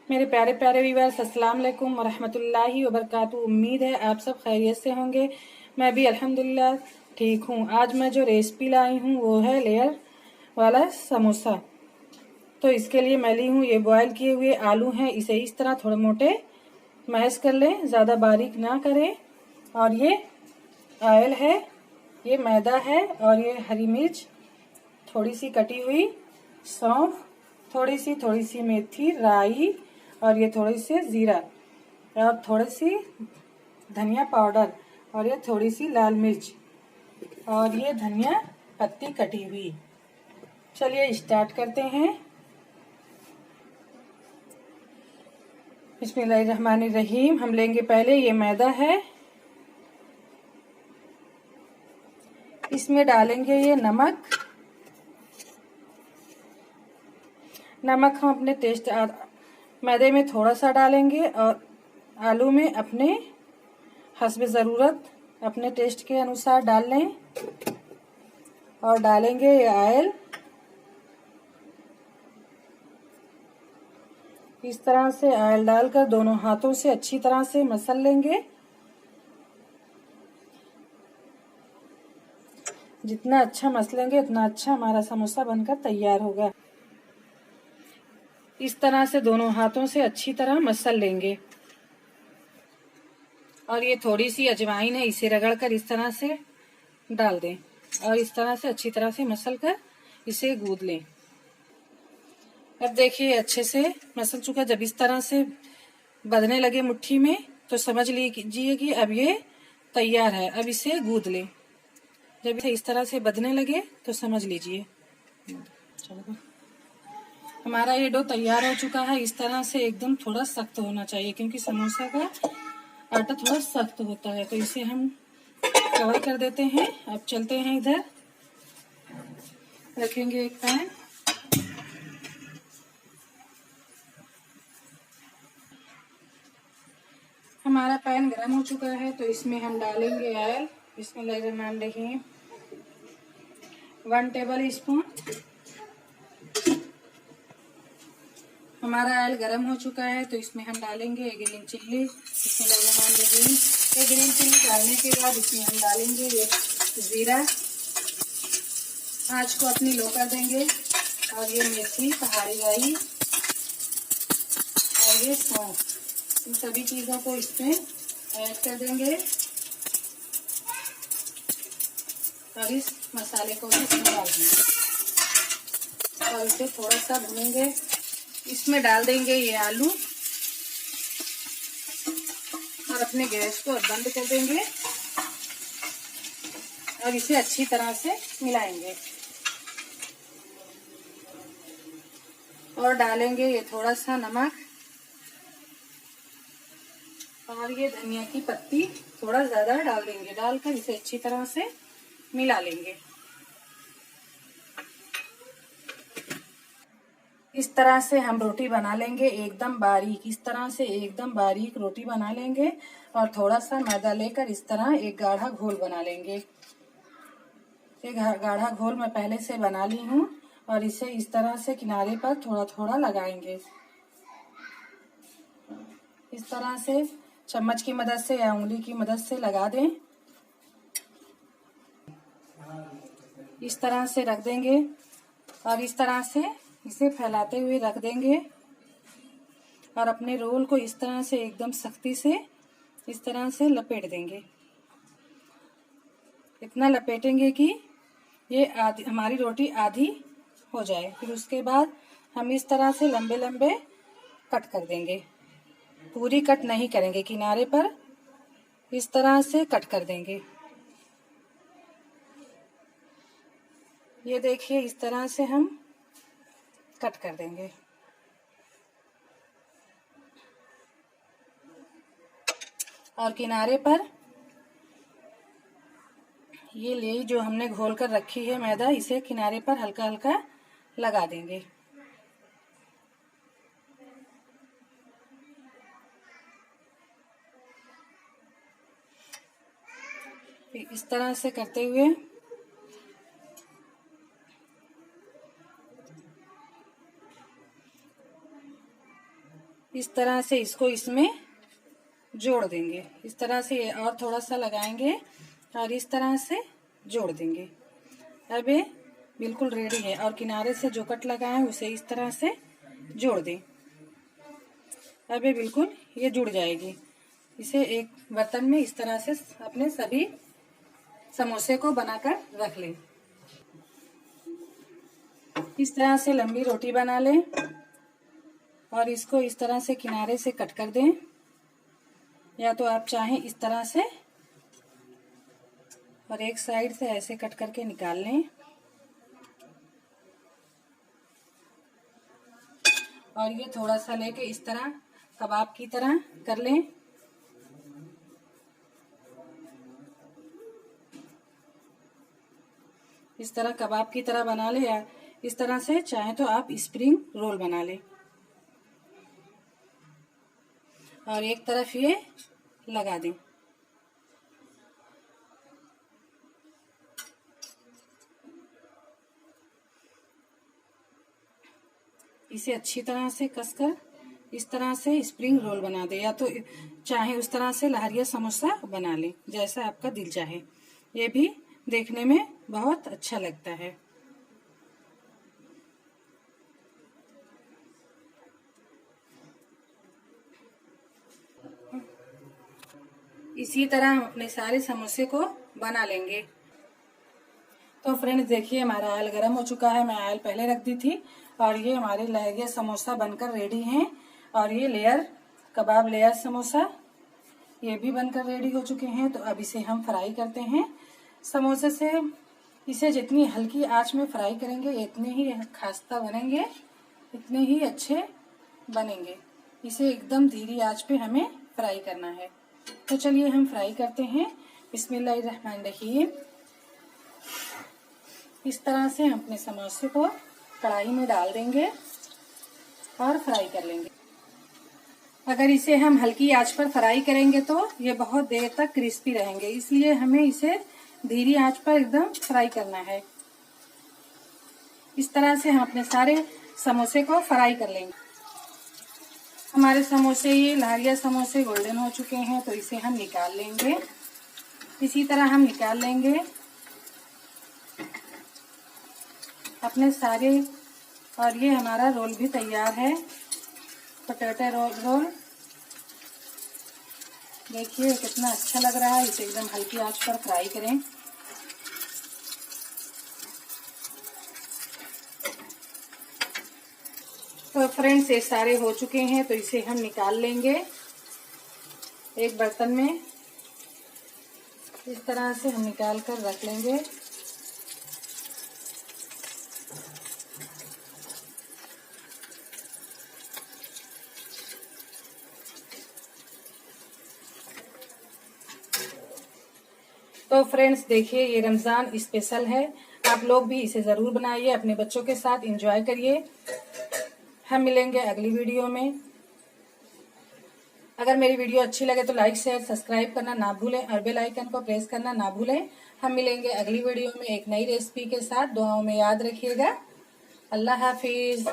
मेरे प्यारे प्यारे व्यूअर्स, अस्सलाम वालेकुम वरहमतुल्लाहि वबरकातुहू। उम्मीद है आप सब खैरियत से होंगे। मैं भी अल्हम्दुलिल्लाह ठीक हूँ। आज मैं जो रेसिपी लाई हूँ वो है लेयर वाला समोसा। तो इसके लिए मैं ली हूँ ये बॉयल किए हुए आलू हैं। इसे इस तरह थोड़े मोटे मैश कर लें, ज़्यादा बारीक ना करें। और ये ऑयल है, ये मैदा है, और ये हरी मिर्च, थोड़ी सी कटी हुई सौंफ, थोड़ी सी मेथी, राई, और ये थोड़ी सी जीरा, और थोड़ी सी धनिया पाउडर, और ये थोड़ी सी लाल मिर्च, और ये धनिया पत्ती कटी हुई। चलिए स्टार्ट करते हैं। बिस्मिल्लाहिर्रहमानिर्रहीम। हम लेंगे पहले ये मैदा है, इसमें डालेंगे ये नमक। नमक हम अपने टेस्ट, मैदे में थोड़ा सा डालेंगे और आलू में अपने हस्बे ज़रूरत अपने टेस्ट के अनुसार डाल लें। और डालेंगे ये ऑयल। इस तरह से ऑयल डालकर दोनों हाथों से अच्छी तरह से मसल लेंगे। जितना अच्छा मसलेंगे उतना अच्छा हमारा समोसा बनकर तैयार होगा। इस तरह से दोनों हाथों से अच्छी तरह मसल लेंगे। और ये थोड़ी सी अजवाइन है, इसे रगड़कर इस तरह से डाल दें और इस तरह से अच्छी तरह से मसल कर इसे गूंद लें। अब देखिए अच्छे से मसल चुका। जब इस तरह से बंधने लगे मुट्ठी में तो समझ लीजिए कि अब ये तैयार है। अब इसे गूंद लें। जब इसे इस तरह से बंधने लगे तो समझ लीजिए चलो हमारा ये डो तैयार हो चुका है। इस तरह से एकदम थोड़ा सख्त होना चाहिए, क्योंकि समोसा का आटा थोड़ा सख्त होता है। तो इसे हम कवर कर देते हैं। अब चलते हैं, इधर रखेंगे एक पैन। हमारा पैन गरम हो चुका है तो इसमें हम डालेंगे ऑयल। बिस्मिल्लाहिर्रहमानिर्रहीम। 1 टेबल स्पून। हमारा ऑयल गरम हो चुका है तो इसमें हम डालेंगे ग्रीन चिल्ली। बिस्मिल्लाहिर्रहमानिर्रहीम। ये ग्रीन चिल्ली डालने के बाद इसमें हम डालेंगे ये जीरा। आँच को अपनी लो कर देंगे। और ये मेथी, पहाड़ी राई, और ये सौंफ, इन सभी चीज़ों को इसमें ऐड कर देंगे और इस मसाले को भी इसमें डाल देंगे और इसे थोड़ा सा भूनेंगे। इसमें डाल देंगे ये आलू और अपने गैस को बंद कर देंगे और इसे अच्छी तरह से मिलाएंगे। और डालेंगे ये थोड़ा सा नमक और ये धनिया की पत्ती थोड़ा ज्यादा डाल देंगे। डालकर इसे अच्छी तरह से मिला लेंगे। इस तरह से हम रोटी बना लेंगे एकदम बारीक। इस तरह से एकदम बारीक रोटी बना लेंगे और थोड़ा सा मैदा लेकर इस तरह एक गाढ़ा घोल बना लेंगे। ये गाढ़ा घोल मैं पहले से बना ली हूँ और इसे इस तरह से किनारे पर थोड़ा थोड़ा लगाएंगे। इस तरह से चम्मच की मदद से या उंगली की मदद से लगा दें। इस तरह से रख देंगे और इस तरह से इसे फैलाते हुए रख देंगे और अपने रोल को इस तरह से एकदम सख्ती से इस तरह से लपेट देंगे। इतना लपेटेंगे कि ये हमारी रोटी आधी हो जाए। फिर उसके बाद हम इस तरह से लंबे लंबे कट कर देंगे। पूरी कट नहीं करेंगे, किनारे पर इस तरह से कट कर देंगे। ये देखिए इस तरह से हम कट कर देंगे। और किनारे पर ये लेई जो हमने घोल कर रखी है मैदा, इसे किनारे पर हल्का हल्का लगा देंगे। इस तरह से करते हुए इस तरह से इसको इसमें जोड़ देंगे। इस तरह से और थोड़ा सा लगाएंगे और इस तरह से जोड़ देंगे। अब ये बिल्कुल रेडी है। और किनारे से जो कट लगाए उसे इस तरह से जोड़ दें। अब ये बिल्कुल ये जुड़ जाएगी। इसे एक बर्तन में इस तरह से अपने सभी समोसे को बनाकर रख लें। इस तरह से लंबी रोटी बना लें और इसको इस तरह से किनारे से कट कर दें, या तो आप चाहें इस तरह से, और एक साइड से ऐसे कट करके निकाल लें। और ये थोड़ा सा लेके इस तरह कबाब की तरह कर लें। इस तरह कबाब की तरह बना ले, या इस तरह से चाहे तो आप स्प्रिंग रोल बना लें। और एक तरफ ये लगा दें। इसे अच्छी तरह से कसकर इस तरह से स्प्रिंग रोल बना दे, या तो चाहे उस तरह से लहरिया समोसा बना लें, जैसा आपका दिल चाहे। ये भी देखने में बहुत अच्छा लगता है। इसी तरह हम अपने सारे समोसे को बना लेंगे। तो फ्रेंड्स देखिए, हमारा ऑयल गर्म हो चुका है। मैं ऑयल पहले रख दी थी और ये हमारे लहरिया समोसा बनकर रेडी हैं। और ये लेयर कबाब लेयर समोसा ये भी बनकर रेडी हो चुके हैं। तो अब इसे हम फ्राई करते हैं। समोसे से इसे जितनी हल्की आंच में फ्राई करेंगे इतने ही खास्ता बनेंगे, इतने ही अच्छे बनेंगे। इसे एकदम धीमी आंच पे हमें फ्राई करना है। तो चलिए हम फ्राई करते हैं। बिस्मिल्लाहिर्रहमानिर्रहीम। इस तरह से हम अपने समोसे को कढ़ाई में डाल देंगे और फ्राई कर लेंगे। अगर इसे हम हल्की आंच पर फ्राई करेंगे तो ये बहुत देर तक क्रिस्पी रहेंगे, इसलिए हमें इसे धीमी आंच पर एकदम फ्राई करना है। इस तरह से हम अपने सारे समोसे को फ्राई कर लेंगे। हमारे समोसे, ये लहरिया समोसे गोल्डन हो चुके हैं, तो इसे हम निकाल लेंगे। इसी तरह हम निकाल लेंगे अपने सारे। और ये हमारा रोल भी तैयार है, पोटैटो रोल। देखिए कितना अच्छा लग रहा है। इसे एकदम हल्की आंच पर फ्राई करें। तो फ्रेंड्स ये सारे हो चुके हैं, तो इसे हम निकाल लेंगे एक बर्तन में। इस तरह से हम निकाल कर रख लेंगे। तो फ्रेंड्स देखिए, ये रमज़ान स्पेशल है। आप लोग भी इसे ज़रूर बनाइए, अपने बच्चों के साथ एंजॉय करिए। हम मिलेंगे अगली वीडियो में। अगर मेरी वीडियो अच्छी लगे तो लाइक शेयर सब्सक्राइब करना ना भूलें और बेल आइकन को प्रेस करना ना भूलें। हम मिलेंगे अगली वीडियो में एक नई रेसिपी के साथ। दुआओं में याद रखिएगा। अल्लाह हाफिज।